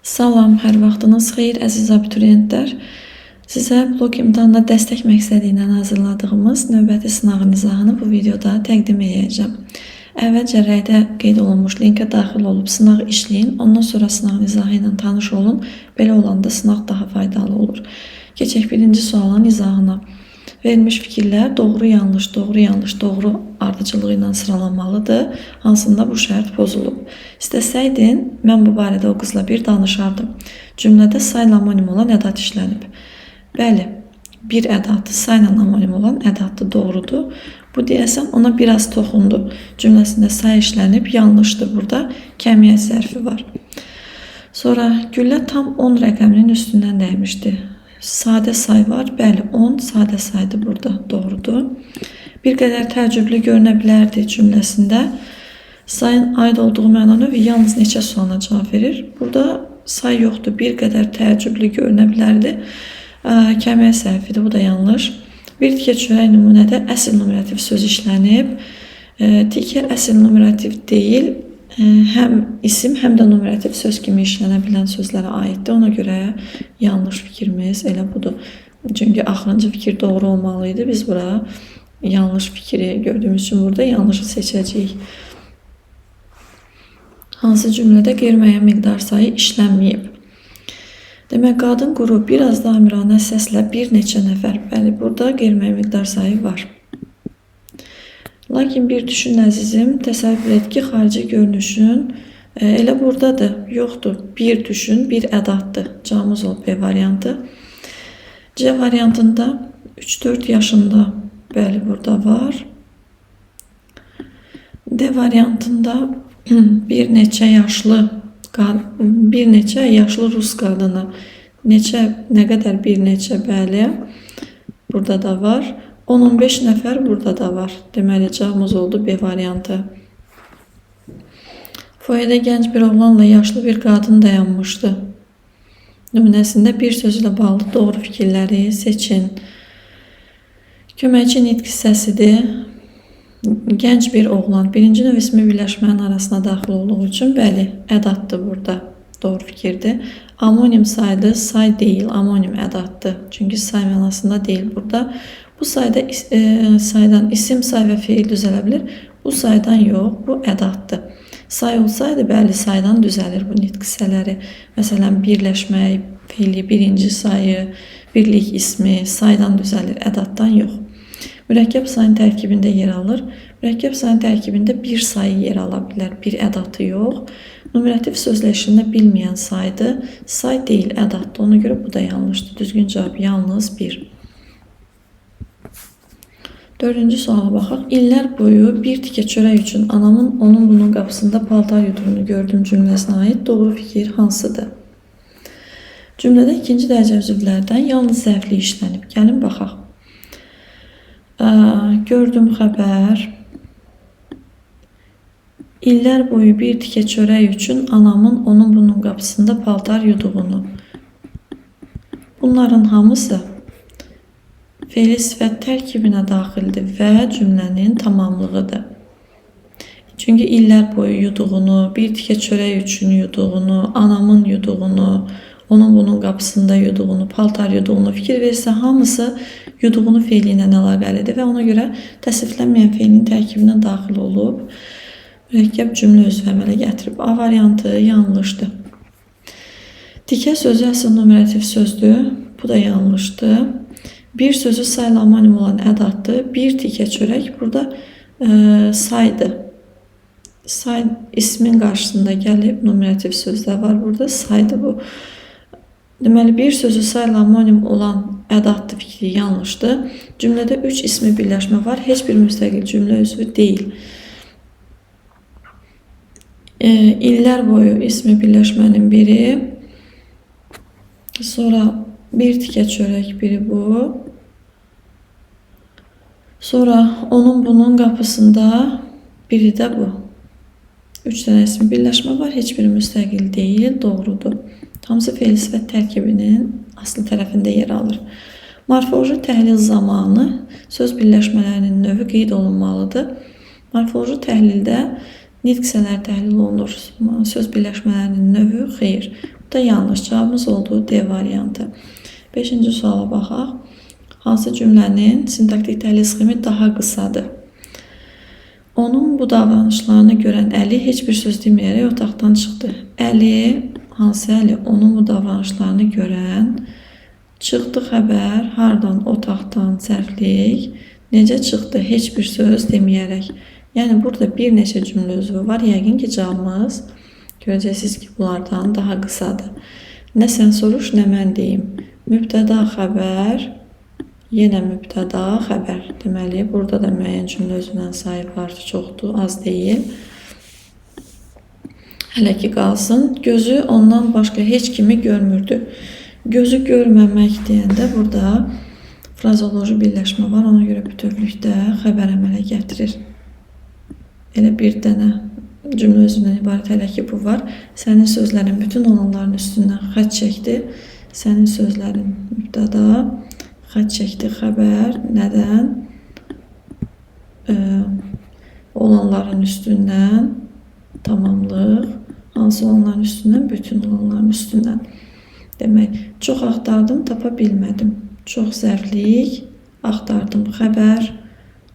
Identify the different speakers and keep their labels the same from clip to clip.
Speaker 1: Salam, hər vaxtınız xeyir əziz abituriyentlər. Sizə blok imtahanına dəstək məqsədi ilə hazırladığımız növbəti sınağın izahını bu videoda təqdim edəcəm. Əvvəlcə rəydə qeyd olunmuş linkə daxil olub sınağı işləyin, ondan sonra sınağın izahı ilə tanış olun. Belə olanda sınaq daha faydalı olur. Keçək birinci sualın izahına. Verilmiş fikirlər doğru, yanlış, doğru, yanlış, doğru ardıcılığı ilə sıralanmalıdır. Hansında bu şərt pozulub. İstəsəydin, mən bu barədə o qızla bir danışardım. Cümlədə sayla anonim olan ədat işlənib. Bəli, bir ədatı sayla anonim olan ədatı doğrudur. Bu deyəsən ona biraz toxundu. Cümləsində say işlənib, yanlışdır. Burada kəmiyyət zərfi var. Sonra güllə tam 10 rəqəminin üstündən dəymişdi. Sadə say var. Bəli, 10 sadə saydır burada. Doğrudur. Bir qədər təəccüblü görünə bilərdi cümləsində. Sayın aid olduğu məna növü yalnız neçə sualına cavab verir. Burada say yoxdur. Bir qədər təəccüblü görünə bilərdi. Kəmiyyət zərfidir. Bu da yanlış. Bir tikə çörək nümunədə əsl numerativ söz işlənib. Tikə əsl numerativ deyil. Həm isim, həm də numerativ söz kimi işlənə bilən sözlərə aiddir. Ona görə yanlış fikrimiz elə budur. Çünki axırıncı fikir doğru olmalıydı. Biz bura yanlış fikri gördüyümüz üçün burada yanlışı seçəcəyik. Hansı cümlədə qeyri-müəyyən miqdar sayı işlənməyib? Demək, qadın qrupu biraz da amiranə səslə bir neçə nəfər. Bəli, burada qeyri-müəyyən miqdar sayı var. Lakin bir düşün əzizim, təsəvvür et ki, xarici görünüşün elə buradadır, yoxdur. Bir düşün, bir ədatdır. Cavabımız olub B variantı. C variantında 3-4 yaşında, bəli, burada var. D variantında bir neçə yaşlı rus qadını. Nə qədər bir neçə, bəli, burada da var. 10-15 nəfər burada da var. Deməli, cavabımız oldu B variantı. Foyədə gənc bir oğlanla yaşlı bir qadın dayanmışdı. Nümunəsində bir sözlə bağlı doğru fikirləri seçin. Köməkçi nitq hissəsidir. Gənc bir oğlan. Birinci növ ismi birləşmənin arasına daxil olduğu üçün, bəli, ədatdır burada. Doğru fikirdir. Amonim saydı, say deyil, amonim ədatdır. Çünki say mənasında deyil burada. Bu saydan isim, say və feil düzələ bilir. Bu saydan yox, bu ədatdır. Say olsaydı, bəli, saydan düzəlir bu nitq hissələri. Məsələn, birləşmək, feili, birinci sayı, birlik ismi saydan düzəlir, ədatdan yox. Mürəkkəb sayın tərkibində yer alır. Mürəkkəb sayın tərkibində bir sayı yer ala bilər, bir ədatı yox. Numerativ sözləşində bilməyən saydır. Say deyil, ədatdır. Ona görə bu da yanlışdır. Düzgün cavab yalnız 1. Dördüncü suala baxaq. İllər boyu bir tikə çörək üçün anamın onun bunun qapısında paltar yuduğunu gördüm cümləsinə aid doğru fikir hansıdır? Cümlədə ikinci dərəcə üzvlərdən yalnız zərfli işlənib. Gəlin baxaq. Gördüm xəbər. İllər boyu bir tikə çörək üçün anamın onun bunun qapısında paltar yuduğunu. Bunların hamısı fe'li sifət tərkibinə daxildir və cümlənin tamamlığıdır. Çünki illər boyu yuduğunu, bir tikə çörək üçün yuduğunu, anamın yuduğunu, onun bunun qapısında yuduğunu, paltar yuduğunu fikir versə hamısı yuduğunu fe'li ilə əlaqəlidir və ona görə təsviflənməyən fe'lin tərkibinə daxil olub mürəkkəb cümlə özü əmələ gətirib. A variantı yanlışdır. Tikə sözü əsl numerativ sözdür. Bu da yanlışdır. Bir sözü sayla anonim olan ədatdır. Bir tikə çörək burada saydır. Say ismin qarşısında gəlib, numerativ sözlər var burada, saydır bu. Deməli, bir sözü sayla anonim olan ədatdır fikri yanlışdır. Cümlədə 3 ismi birləşmə var. Heç bir müstəqil cümlə üzvü deyil. İllər boyu ismi birləşmənin biri. Sonra bir tikə çörək biri bu. Sonra onun bunun qapısında biri də bu. 3 dənə ismi birləşmə var. Heç biri müstəqil deyil. Doğrudur. Hamısı fe'li sifət tərkibinin aslı tərəfində yer alır. Morfoloji təhlil zamanı söz birləşmələrinin növü qeyd olunmalıdır. Morfoloji təhlildə nitq hissələri təhlil olunur. Söz birləşmələrinin növü xeyr. Bu da yanlış. Cavabımız oldu D variantı. 5-ci suala baxaq. Hansı cümlənin sintaktik təhlil sxemi daha qısadır? Onun bu davranışlarını görən Əli heç bir söz deməyərək otaqdan çıxdı. Əli, hansı Əli? Onun bu davranışlarını görən, çıxdı xəbər, hardan, otaqdan, sərflik, necə çıxdı, heç bir söz deməyərək. Yəni, burada bir neçə cümlə üzvü var. Yəqin ki, cavabımız görəcəksiniz ki, bunlardan daha qısadır. Nə sən soruş, nə mən deyim. Mübtəda xəbər, yenə mübtəda xəbər. Deməli, burada da müəyyən cümlə özündən sahib var, çoxdur, az deyil. Hələ ki qalsın. Gözü ondan başqa heç kimi görmürdü. Gözü görməmək deyəndə burada frazoloji birləşmə var. Ona görə bütövlükdə xəbər əmələ gətirir. Elə bir dənə cümlə özündən ibarət hələ ki bu var. Sənin sözlərin bütün olanların üstündən xətt çəkdi. Sənin sözlərin mübtəda, xətt çəkdi xəbər. Nədən? Olanların üstündən tamamlıq. Hansı olanların üstündən? Bütün olanların üstündən. Demək, çox axtardım, tapa bilmədim. Çox zərflik, axtardım xəbər,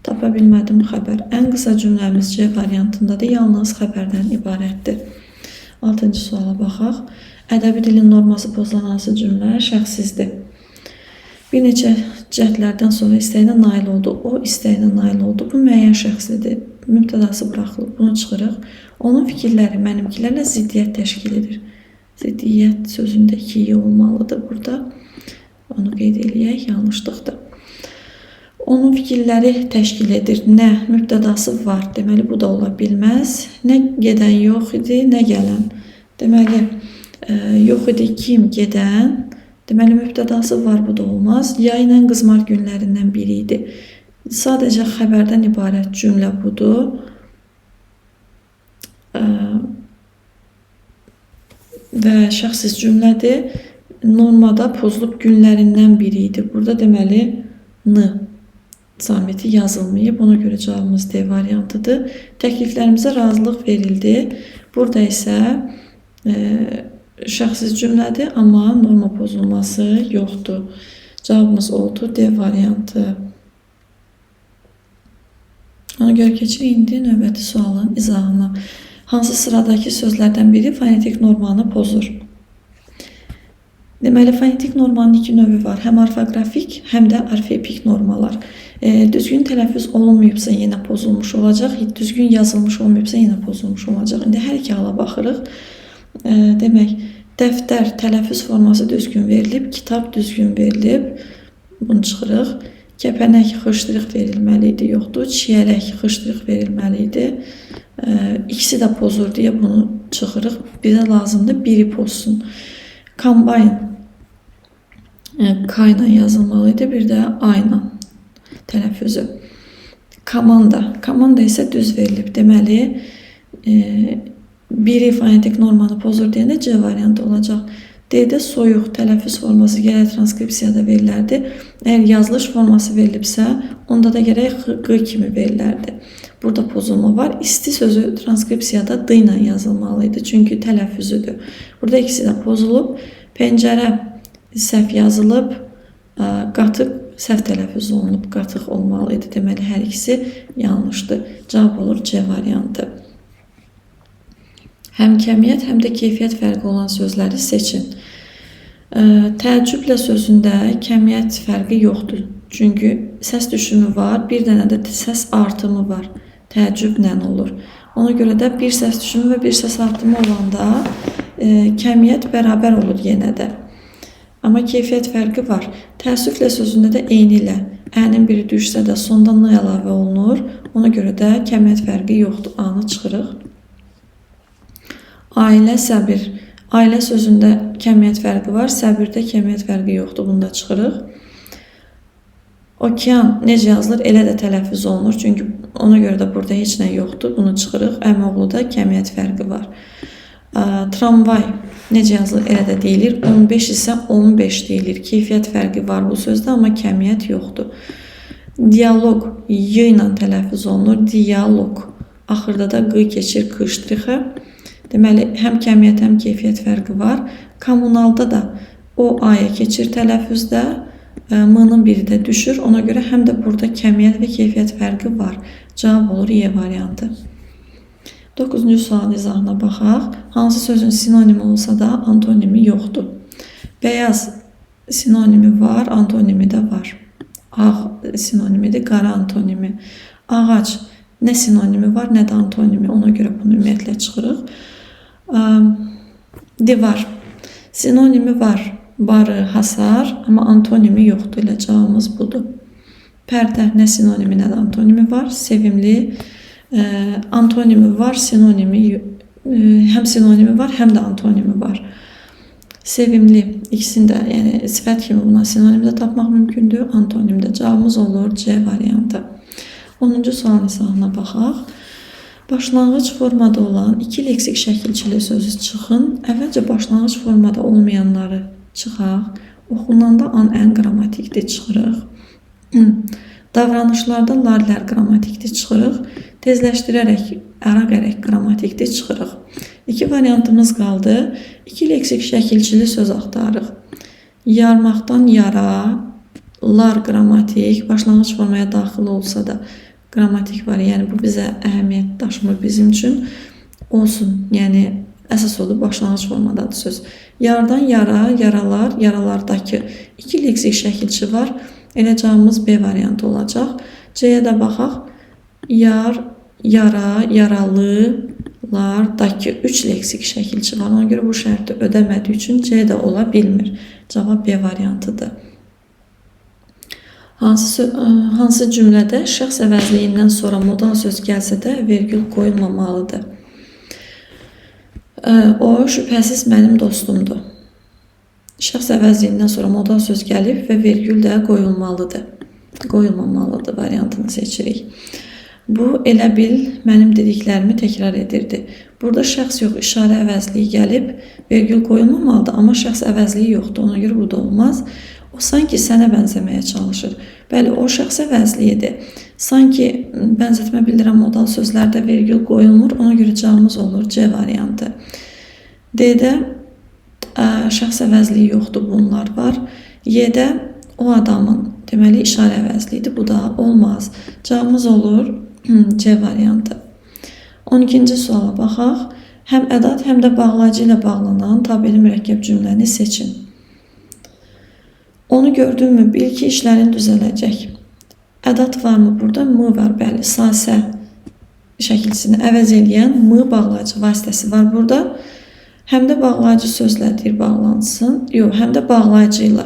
Speaker 1: tapa bilmədim xəbər. Ən qısa cümləmiz C variantındadır, yalnız xəbərdən ibarətdir. 6-cı suala baxaq. Ədəbi dilin norması pozulan hansı cümlə şəxsizdir? Bir neçə cəhdlərdən sonra istəyinə nail oldu. O istəyinə nail oldu. Bu müəyyən şəxslidir. Mübtədası buraxılıb. Bunu çıxırıq. Onun fikirləri mənimkilərlə ziddiyyət təşkil edir. Ziddiyyət sözündəki iyi olmalıdır burada. Onu qeyd eləyək, yanlışlıqdır. Onun fikirləri təşkil edir. Nə? Mübtədası var. Deməli, bu da ola bilməz. Nə gedən yox idi, nə gələn. Deməli, yox idi kim gedən. Deməli, mübtədası var, bu da olmaz. Yay ilə qızmar günlərindən biri idi. Sadəcə xəbərdən ibarət cümlə budur. Və şəxsiz cümlədir. Normada pozulub günlərindən biri idi. Burada deməli, N samiti yazılmayıb. Ona görə cavabımız D variantıdır. Təkliflərimizə razılıq verildi. Burada isə şəxsiz cümlədir, amma norma pozulması yoxdur. Cavabımız oldu D variantı. Ona görə keçirik indi növbəti sualın izahına. Hansı sıradakı sözlərdən biri fonetik normanı pozur? Deməli, fonetik normanın iki növü var. Həm orfoqrafik, həm də orfoepik normalar. Düzgün tələffüz olunmayıbsa yenə pozulmuş olacaq, düzgün yazılmış olmayıbsa yenə pozulmuş olacaq. İndi hər iki hala baxırıq. Demək, dəftər tələffüz forması düzgün verilib, kitab düzgün verilib. Bunu çıxırıq. Kəpənək xışdırıq verilməli idi, yoxdur. Çiyələk xışdırıq verilməli idi. İkisi də pozur deyə bunu çıxırıq. Bizə lazımdır, biri pozsun. Kombayn K ilə yazılmalı idi, bir də A ilə tələffüzü. Komanda isə düz verilib. Deməli, biri fonetik normanı pozur deyəndə C variantı olacaq. D-də soyuq tələffüz forması gərək transkripsiyada verilərdi. Əgər yazılış forması verilibsə, onda da gərək Q kimi verilərdi. Burada pozulma var. İsti sözü transkripsiyada D ilə yazılmalı idi, çünki tələffüzüdür. Burada ikisi də pozulub. Pəncərə səhv yazılıb, qatıq səhv tələffüz olunub, qatıq olmalı idi. Deməli, hər ikisi yanlışdır. Cavab olur C variantı. Həm kəmiyyət, həm də keyfiyyət fərqi olan sözləri seçin. Təəccüblə sözündə kəmiyyət fərqi yoxdur. Çünki səs düşümü var, bir dənə də səs artımı var. Təəccüblə olur. Ona görə də bir səs düşümü və bir səs artımı olanda kəmiyyət bərabər olur yenə də. Amma keyfiyyət fərqi var. Təəssüflə sözündə də eyni ilə. Ənin biri düşsə də sonda N əlavə olunur. Ona görə də kəmiyyət fərqi yoxdur. A-nı çıxırıq. Ailə, səbir. Ailə sözündə kəmiyyət fərqi var, səbirdə kəmiyyət fərqi yoxdur. Bunu da çıxırıq. Okean necə yazılır? Elə də tələffüz olunur. Çünki ona görə də burada heç nə yoxdur. Bunu çıxırıq. Əmoğluda kəmiyyət fərqi var. Tramvay necə yazılır? Elə də deyilir. 15 isə 15 deyilir. Keyfiyyət fərqi var bu sözdə, amma kəmiyyət yoxdur. Dialoq Y ilə tələffüz olunur. Dialoq. Axırda da Q keçir Q ştrixə. Deməli, həm kəmiyyət, həm keyfiyyət fərqi var. Kommunalda da o aya keçir tələffüzdə, m-nın biri də düşür. Ona görə həm də burada kəmiyyət və keyfiyyət fərqi var. Cavab olur Y variantı. 9-cu sual izahına baxaq. Hansı sözün sinonimi olsa da antonimi yoxdur? Beyaz sinonimi var, antonimi də var. Ağ sinonimidir, qara antonimi. Ağac nə sinonimi var, nə də antonimi. Ona görə bunu ümumiyyətlə çıxırıq. Divar sinonimi var, barı, hasar, amma antonimi yoxdur. Elə cavabımız budur. Pərdə nə sinonimi, nə də antonimi var. Sevimli antonimi var, sinonimi həm sinonimi var, həm də antonimi var. Sevimli ikisində, yəni sifət kimi buna sinonim də tapmaq mümkündür, antonim də. Cavabımız olur C variantı. 10-cu sualın izahına baxaq. Başlanğıc formada olan iki leksik şəkilçili sözü çıxın. Əvvəlcə başlanğıc formada olmayanları çıxaq. Oxunanda an ən qrammatikdir çıxırıq. Davranışlarda larlər qrammatikdir çıxırıq. Tezləşdirərək, əraq ərək qrammatikdir çıxırıq. İki variantımız qaldı. İki leksik şəkilçili söz axtarırıq. Yarmaqdan yara, lar qrammatik, başlanğıc formaya daxil olsa da qrammatik var. Yəni bu bizə əhəmiyyət daşımır bizim üçün. Olsun, yəni əsas odur başlanğıc formadadır söz. Yardan yara, yaralar, yaralardakı iki leksik şəkilçi var. Elə cavabımız B variantı olacaq. C-yə də baxaq. Yar, yara, yaralılardakı 3 leksik şəkilçi var. Ona görə bu şərti ödəmədiyi üçün C də ola bilmir. Cavab B variantıdır. Hansı cümlədə şəxs əvəzliyindən sonra modal söz gəlsə də vergül qoyulmamalıdır? O şübhəsiz mənim dostumdur. Şəxs əvəzliyindən sonra modal söz gəlib və vergül də qoyulmalıdır. Qoyulmamalıdır variantını seçirik. Bu elə bil mənim dediklərimi təkrar edirdi. Burada şəxs yox, işarə əvəzliyi gəlib, vergül qoyulmamalıdır, amma şəxs əvəzliyi yoxdur. Ona görə bu da olmaz. O sanki sənə bənzəməyə çalışır. Bəli, o şəxs əvəzliyidir. Sanki bənzətmə bildirən modal sözlərdə vergül qoyulmur. Ona görə cavabımız olur C variantı. D-də şəxs əvəzliyi yoxdur, bunlar var. Y-də o adamın, deməli işarə əvəzliyidir. Bu da olmaz. Cavabımız olur C variantı. 12-ci suala baxaq. Həm ədat, həm də bağlacı ilə bağlanan tabeli mürəkkəb cümləni seçin. Onu gördünmü? Bil ki, işlərin düzələcək. Ədat varmı burada? M var, bəli. Sasə şəkilçisini əvəz eləyən M bağlacı vasitəsi var burada. Həm də bağlacı sözlə deyir bağlansın. Yox, həm də bağlacı ilə.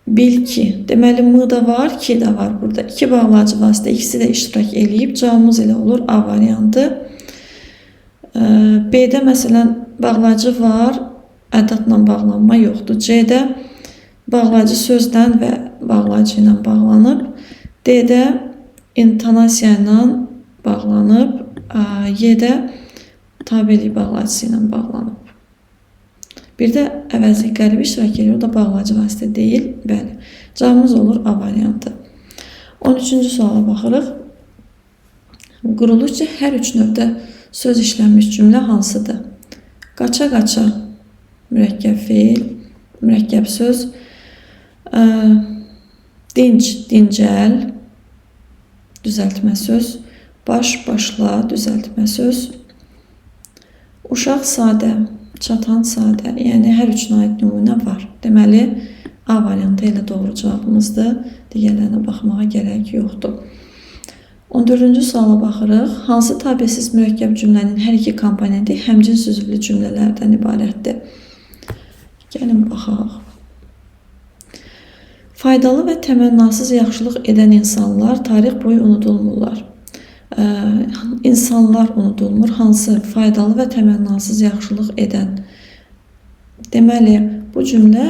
Speaker 1: Bil ki, deməli M da var, ki də var burada. İki bağlacı vasitə, ikisi də iştirak eləyib. Cavabımız elə olur A variantı. B-də məsələn bağlacı var, ədatla bağlanma yoxdur. C-də bağlacı sözdən və bağlacı ilə bağlanıb. D-də intonasiya ilə bağlanıb. Y-də tabelik bağlacısı ilə bağlanıb. Bir də əvəzlik qəribi iştirak edir. O da bağlacı vasitə deyil. Bəli. Cavabımız olur A variantı. 13-cü suala baxırıq. Quruluşca hər üç növdə söz işlənmiş cümlə hansıdır? Qaça-qaça mürəkkəb feil, mürəkkəb söz. Dinc, dincəl, düzəltmə söz. Baş, başla, düzəltmə söz. Uşaq, sadə, çatan, sadə. Yəni hər üçünə aid nümunə var. Deməli, A variantı ilə doğru cavabımızdır. Digərlərinə baxmağa gərək yoxdur. 14-cü suala baxırıq. Hansı tabesiz mürəkkəb cümlənin hər iki komponenti həmcins üzvlü cümlələrdən ibarətdir? Gəlin baxaq. Faydalı və təmənnasız yaxşılıq edən insanlar tarix boyu unudulmurlar. İnsanlar unudulmur. Hansı faydalı və təmənnasız yaxşılıq edən? Deməli, bu cümlə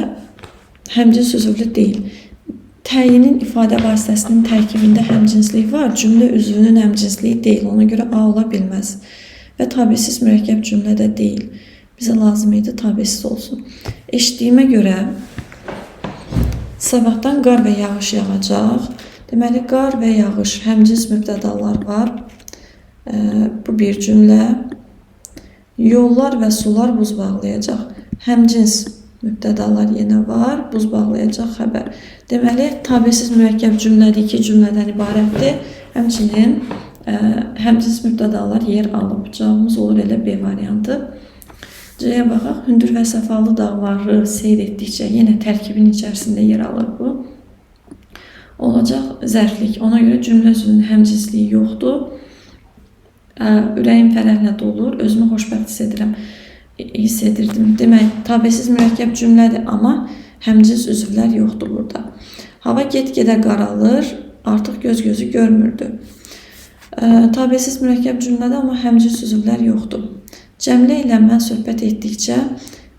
Speaker 1: həmcins üzvlü deyil. Təyinin ifadə vasitəsinin tərkibində həmcinslik var. Cümlə üzvünün həmcinsliyi deyil. Ona görə A ola bilməz. Və tabesiz mürəkkəb cümlə də deyil. Bizə lazım idi tabesiz olsun. Eşitdiyimə görə sabahdan qar və yağış yağacaq. Deməli, qar və yağış həmcins mübtədalar var. Bu bir cümlə. Yollar və sular buz bağlayacaq. Həmcins mübtədalar yenə var. Buz bağlayacaq xəbər. Deməli, tabesiz mürəkkəb cümlədir, iki cümlədən ibarətdir. Həmçinin həmcins mübtədalar yer alıb. Cavabımız olur elə B variantı. C-yə baxaq. Hündür və səfalı dağları seyr etdikcə yenə tərkibin içərisində yer alır bu. Olacaq zərflik. Ona görə cümlə özünün həmcinsliyi yoxdur. Ürəyim fərəhlə dolur, özümü xoşbəxt hiss edirdim. Demək, tabesiz mürəkkəb cümlədir, amma həmcins üzvlər yoxdur burada. Hava get-gedə qaralır, artıq göz-gözü görmürdü. Tabesiz mürəkkəb cümlədir, amma həmcins üzvlər yoxdur. Cəmilə ilə mən söhbət etdikcə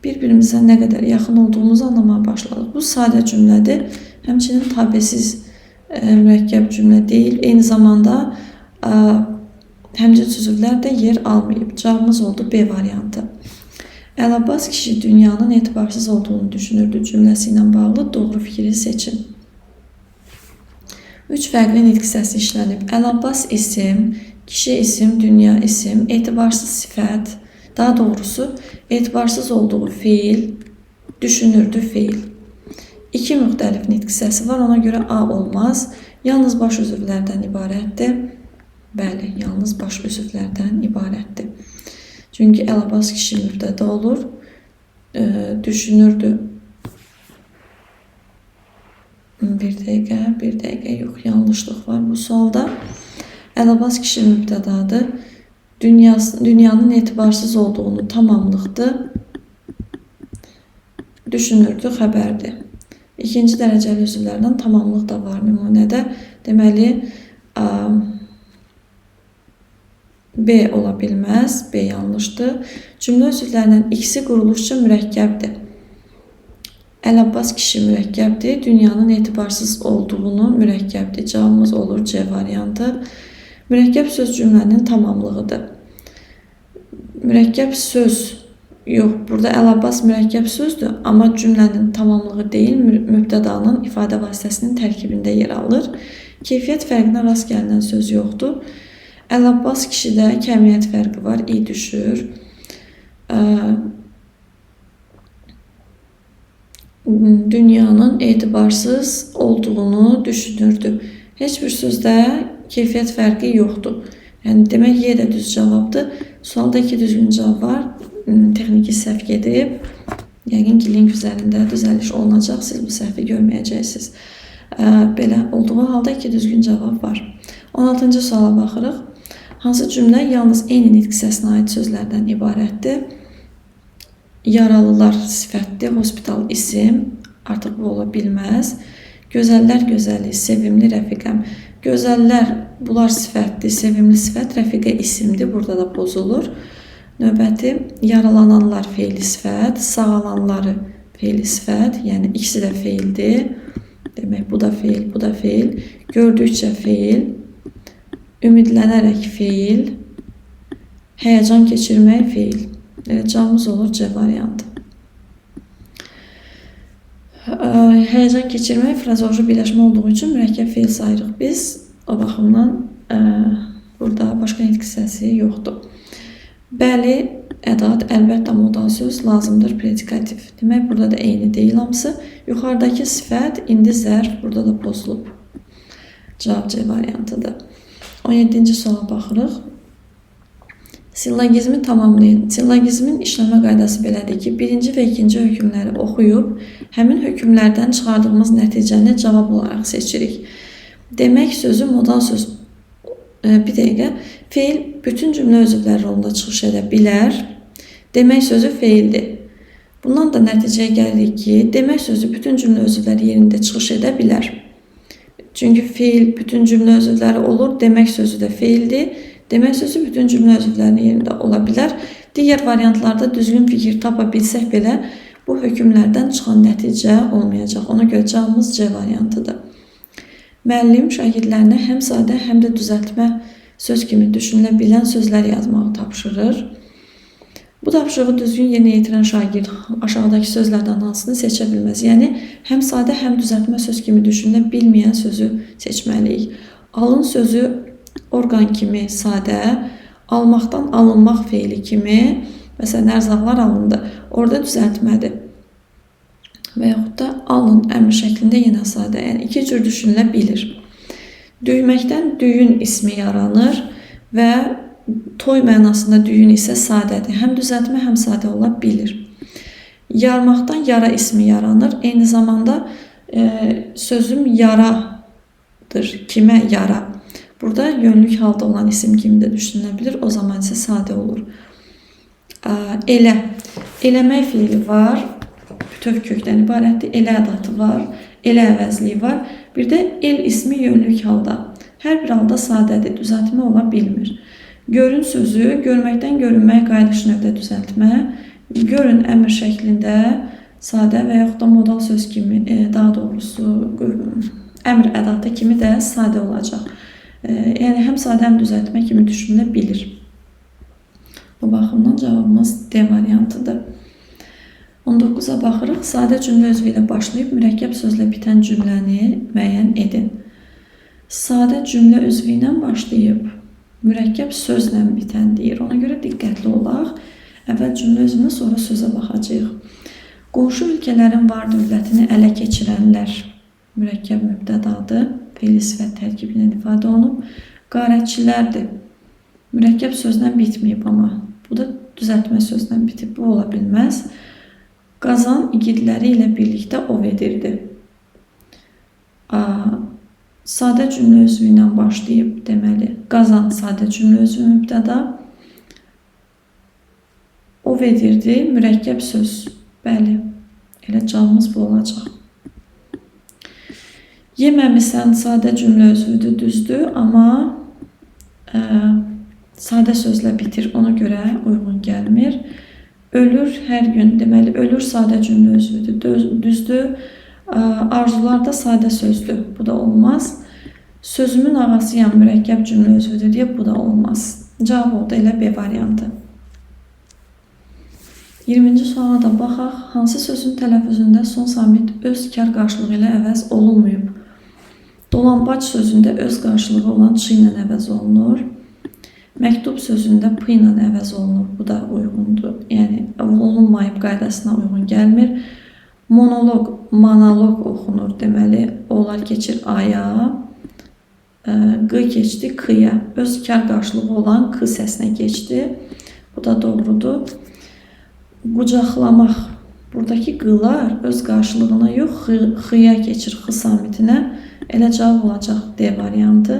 Speaker 1: bir-birimizə nə qədər yaxın olduğumuzu anlamaya başladıq. Bu sadə cümlədir, həmçinin tabesiz mürəkkəb cümlə deyil. Eyni zamanda həmcins üzvlər də yer almayıb. Cavabımız oldu B variantı. Əlabbas kişi dünyanın etibarsız olduğunu düşünürdü cümləsi ilə bağlı doğru fikri seçin. 3 fərqli nitq hissəsi işlənib. Əlabbas isim, kişi isim, dünya isim, etibarsız sifət, daha doğrusu etibarsız olduğu fiil, düşünürdü fiil. 2 müxtəlif nitq hissəsi var, ona görə A olmaz. Yalnız baş üzvlərdən ibarətdir. Bəli, yalnız baş üzvlərdən ibarətdir. Çünki əlabbas kişi mübtəda olur. Düşünürdü. Bir dəqiqə yox, yanlışlıq var bu sualda. Əlabbas kişi mübtədadır. Dünyanın etibarsız olduğunu tamamlıqdır. Düşünürdü xəbərdir. İkinci dərəcəli üzvlərdən tamamlıq da var nümunədə. Deməli, B ola bilməz, B yanlışdır. Cümlə üzvlərinin ikisi quruluşca mürəkkəbdir. Əlabbas kişi mürəkkəbdir, dünyanın etibarsız olduğunu mürəkkəbdir. Cavabımız olur C variantı. Mürəkkəb söz cümlənin tamamlığıdır. Mürəkkəb söz yox, burada əlabbas mürəkkəb sözdür, amma cümlənin tamamlığı deyil, mübtədanın ifadə vasitəsinin tərkibində yer alır. Keyfiyyət fərqinə rast gəlinən söz yoxdur. Əlabbas kişidə kəmiyyət fərqi var, i düşür. Dünyanın etibarsız olduğunu düşünürdü. Heç bir sözdə keyfiyyət fərqi yoxdur. Yəni, demək, Y də düz cavabdır. Sualda 2 düzgün cavab var. Texniki səhv gedib. Yəqin ki, link üzərində düzəliş olunacaq. Siz bu səhvi görməyəcəksiniz. Belə olduğu halda 2 düzgün cavab var. 16-cı suala baxırıq. Hansı cümlə yalnız eyni nitq hissəsinə aid sözlərdən ibarətdir? Yaralılar sifətdir, hospital isim, artıq bu ola bilməz. Gözəllər gözəli, sevimli rəfiqəm. Gözəllər, bunlar sifətdir, sevimli sifət, rəfiqə isimdir, burada da pozulur. Növbəti, yaralananlar feili sifət, sağalanları feili sifət, yəni ikisi də feildir. Demək, bu da feil, bu da feil. Gördükcə feil. Ümidlənərək feil, həyəcan keçirmək feil. Cavabımız olur C variantı. Həyəcan keçirmək frazoloji birləşmə olduğu üçün mürəkkəb feil sayırıq biz. O baxımdan burada başqa nitq hissəsi yoxdur. Bəli, ədat, əlbəttə modal söz lazımdır, predikativ. Demək, burada da eyni deyil hamısı. Yuxarıdakı sifət, indi zərf, burada da pozulub. Cavab C variantıdır. 17-ci suala baxırıq. Sillogizmi tamamlayın. Sillogizmin işləmə qaydası belədir ki, birinci və ikinci hökmləri oxuyub, həmin hökmlərdən çıxardığımız nəticəni cavab olaraq seçirik. Demək sözü modal söz. Bir dəqiqə. Feil bütün cümlə özvləri rolunda çıxış edə bilər. Demək sözü feildir. Bundan da nəticəyə gəlirik ki, demək sözü bütün cümlə özvləri yerində çıxış edə bilər. Çünki feil bütün cümlə özvləri olur, demək sözü də feildir. Demək sözü bütün cümlə özvlərinin yerində ola bilər. Digər variantlarda düzgün fikir tapa bilsək belə, bu hökmlərdən çıxan nəticə olmayacaq. Ona görə cavabımız C variantıdır. Müəllim şagirdlərinə həm sadə, həm də düzəltmə söz kimi düşünülə bilən sözlər yazmağı tapşırır. Bu tapşırığı düzgün yerinə yetirən şagird aşağıdakı sözlərdən hansını seçə bilməz. Yəni, həm sadə, həm düzəltmə söz kimi düşünülə bilməyən sözü seçməliyik. Alın sözü orqan kimi sadə, almaqdan alınmaq feili kimi Məsələn, ərzaqlar alındı. Orada düzəltmədir. Və yaxud da alın əmr şəklində yenə sadə. Yəni iki cür düşünülə bilir. Düyməkdən düyün ismi yaranır və toy mənasında düyün isə sadədir. Həm düzəltmə, həm sadə ola bilir. Yarmaqdan yara ismi yaranır. Eyni zamanda sözüm yaradır. Kimə yara? Burada yönlük halda olan isim kimi də düşünülə bilir. O zaman isə sadə olur. Elə. Eləmək fiili var. Bütöv kökdən ibarətdir. Elə ədatı var. Elə əvəzliyi var. Bir də el ismi yönlük halda. Hər bir halda sadədir. Düzəltmə ola bilmir. Görün sözü görməkdən görünmək qayıdış növdə düzəltmə. Görün əmr şəklində sadə və yaxud da modal söz kimi, daha doğrusu əmr ədatı kimi də sadə olacaq. Yəni həm sadə, həm düzəltmə kimi düşünülə bilir. Bu baxımdan cavabımız D variantıdır. 19-a baxırıq. Sadə cümlə özü ilə başlayıb mürəkkəb sözlə bitən cümləni müəyyən edin. Sadə cümlə özü ilə başlayıb mürəkkəb sözlə bitən deyir. Ona görə diqqətli olaq. Əvvəl cümlə özünə, sonra sözə baxacağıq. Qonşu ölkələrin var dövlətini ələ keçirənlər mürəkkəb mübtədadır. Fe'li sifət tərkibindən ifadə olunub. Qarətçilərdir. Mürəkkəb sözlə bitməyib, amma bu da düzəltmə sözlə bitib. Bu ola bilməz. Qazan igidləri ilə birlikdə ov edirdi. Sadə cümlə özü ilə başlayıb deməli. Qazan sadə cümlə özü mübtəda. Ov edirdi mürəkkəb söz. Bəli, elə cavabımız bu olacaq. Yeməmisən sadə cümlə özüdür, düzdür, amma sadə sözlə bitir, ona görə uyğun gəlmir. Ölür hər gün, deməli, ölür sadə cümlə özüdür, düzdür. Arzular da sadə sözdür, bu da olmaz. Sözümün ağasıyam mürəkkəb cümlə özüdür deyə bu da olmaz. Cavab oldu elə B variantı. 20-ci suala da baxaq. Hansı sözün tələffüzündə son samit öz kar qarşılığı ilə əvəz olunmayıb? Dolambac sözündə öz qarşılığı olan ç ilə əvəz olunur. Məktub sözündə p ilə əvəz olunur. Bu da uyğundur. Yəni, olunmayıb qaydasına uyğun gəlmir. Monoloq oxunur. Deməli, onlar keçir aya. Q keçdi k-ya. Öz kar qarşılığı olan k səsinə keçdi. Bu da doğrudur. Qucaqlamaq. Buradakı qılar öz qarşılığına yox, x-ya keçir x samitinə. Elə cavab olacaq D variantı.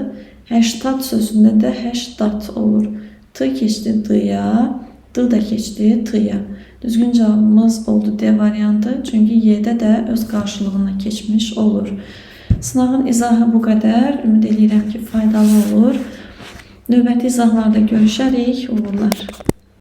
Speaker 1: Həştat sözündə də həştat olur. T keçdi d-ya, d da keçdi t-ya. Düzgün cavabımız oldu D variantı. Çünki y-də də öz qarşılığına keçmiş olur. Sınağın izahı bu qədər. Ümid edirəm ki, faydalı olur. Növbəti izahlarda görüşərik. Uğurlar.